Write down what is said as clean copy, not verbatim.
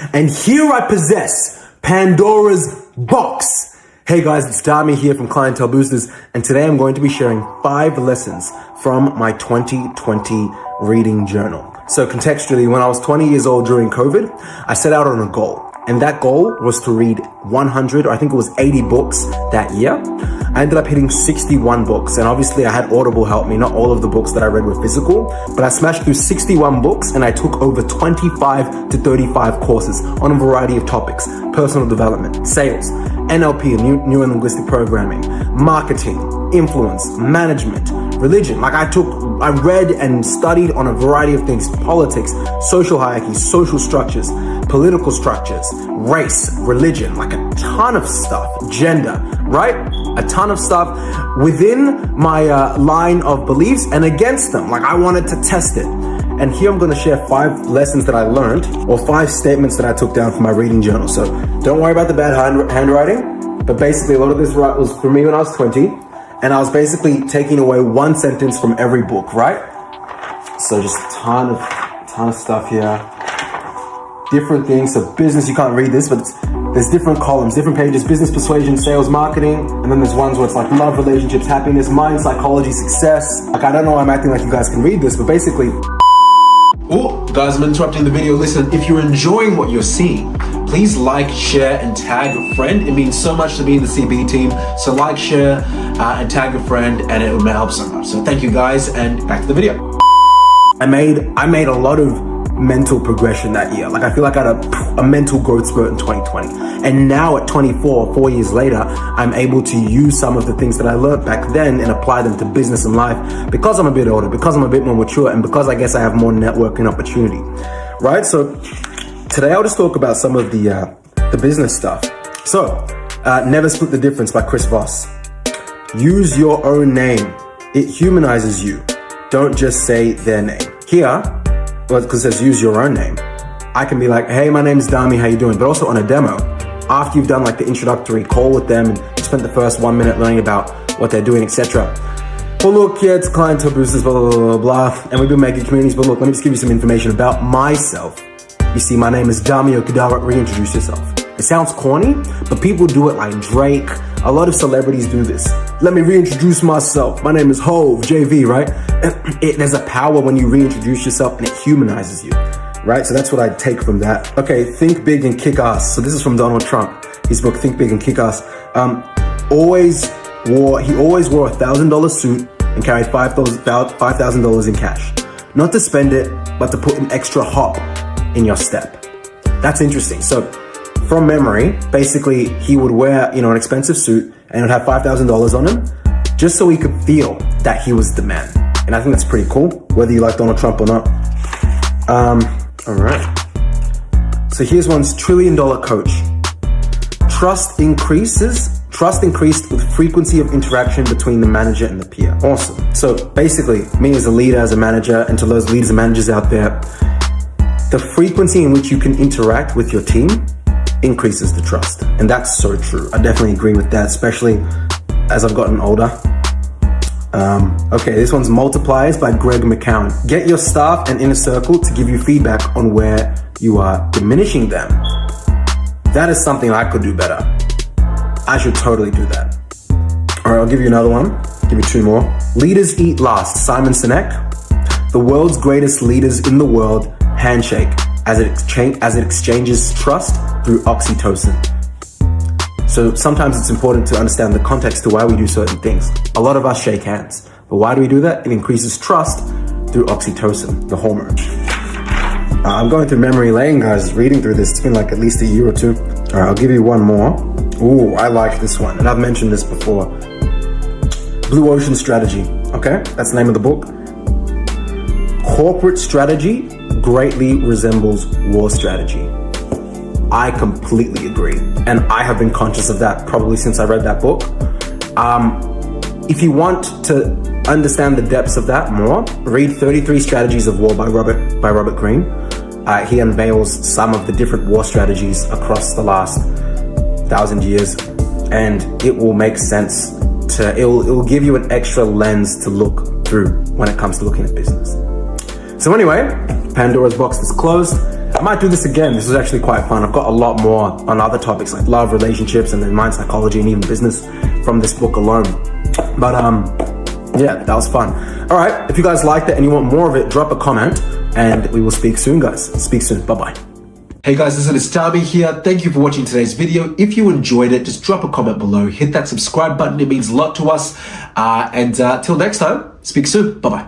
And here I possess Pandora's box. Hey guys, it's Dami here from Clientele Boosters, and today I'm going to be sharing 5 lessons from my 2020 reading journal. So contextually, when I was 20 years old during COVID, I set out on a goal. And that goal was to read 100, or I think it was 80 books that year. I ended up hitting 61 books. And obviously I had Audible help me. Not all of the books that I read were physical, but I smashed through 61 books and I took over 25 to 35 courses on a variety of topics: personal development, sales, NLP, Neuro Linguistic Programming, marketing, influence, management, religion. I read and studied on a variety of things: politics, social hierarchies, social structures, political structures, race, religion, like a ton of stuff, gender, right? A ton of stuff within my line of beliefs and against them. Like I wanted to test it. And here I'm going to share 5 lessons that I learned, or 5 statements that I took down from my reading journal. So don't worry about the bad handwriting, but basically a lot of this was for me when I was 20, and I was basically taking away one sentence from every book, right? So just a ton of stuff here. Different things. So business, you can't read this, but there's different columns, different pages: business, persuasion, sales, marketing. And then there's ones where it's like love, relationships, happiness, mind, psychology, success. Like, I don't know why I'm acting like you guys can read this, but basically, oh, guys, I'm interrupting the video. Listen, if you're enjoying what you're seeing, please like, share, and tag a friend. It means so much to me and the CB team. So like, share, and tag a friend, and it will help so much. So thank you guys, and back to the video. I made a lot of mental progression that year. Like I feel like I had a mental growth spurt in 2020. And now at 24, 4 years later, I'm able to use some of the things that I learned back then and apply them to business and life because I'm a bit older, because I'm a bit more mature, and because I guess I have more networking opportunity, right? So today I'll just talk about some of the business stuff. So Never Split the Difference by Chris Voss. Use your own name. It humanizes you. Don't just say their name. Here, because it says use your own name, I can be like, hey, my name is Dami, how you doing? But also on a demo, after you've done like the introductory call with them and you spent the first 1 minute learning about what they're doing, etc. Well, look, yeah, it's Clientele Boosters, blah, blah, blah, blah, blah, and we've been making communities, but look, let me just give you some information about myself. You see, my name is Dami Okadawa. Reintroduce yourself. It sounds corny, but people do it like Drake. A lot of celebrities do this. Let me reintroduce myself. My name is Hove, JV, right? There's a power when you reintroduce yourself and it humanizes you, right? So that's what I take from that. Okay, think big and kick ass. So this is from Donald Trump. His book, Think Big and Kick Ass. He always wore a $1,000 suit and carried $5,000 in cash. Not to spend it, but to put an extra hop in your step. That's interesting. So from memory, basically he would wear, an expensive suit and it would have $5,000 on him just so he could feel that he was the man. And I think that's pretty cool, whether you like Donald Trump or not. All right. So here's one's $1 trillion coach. Trust increased with frequency of interaction between the manager and the peer. Awesome. So basically, me as a leader, as a manager, and to those leaders and managers out there, the frequency in which you can interact with your team increases the trust. And that's so true. I definitely agree with that, especially as I've gotten older. Okay, this one's Multipliers by Greg McCown. Get your staff and inner circle to give you feedback on where you are diminishing them. That is something I could do better. I should totally do that. All right, I'll give you another one. Give you 2 more. Leaders Eat Last, Simon Sinek. The world's greatest leaders in the world handshake as it exchanges trust through oxytocin. So sometimes it's important to understand the context to why we do certain things. A lot of us shake hands, but why do we do that? It increases trust through oxytocin, the hormone. I'm going through memory lane, guys, reading through this. It's been like at least a year or 2. All right, I'll give you one more. Ooh, I like this one, and I've mentioned this before. Blue Ocean Strategy, okay? That's the name of the book. Corporate strategy greatly resembles war strategy. I completely agree. And I have been conscious of that probably since I read that book. If you want to understand the depths of that more, read 33 Strategies of War by Robert Greene. He unveils some of the different war strategies across the last 1,000 years, and it will make sense it will give you an extra lens to look through when it comes to looking at business. So anyway, Pandora's box is closed. I might do this again. This is actually quite fun. I've got a lot more on other topics like love, relationships, and then mind psychology and even business from this book alone. But yeah, that was fun. All right, if you guys liked it and you want more of it, drop a comment and we will speak soon, guys. Speak soon. Bye-bye. Hey guys, this is Stami here. Thank you for watching today's video. If you enjoyed it, just drop a comment below. Hit that subscribe button. It means a lot to us. And till next time, speak soon. Bye-bye.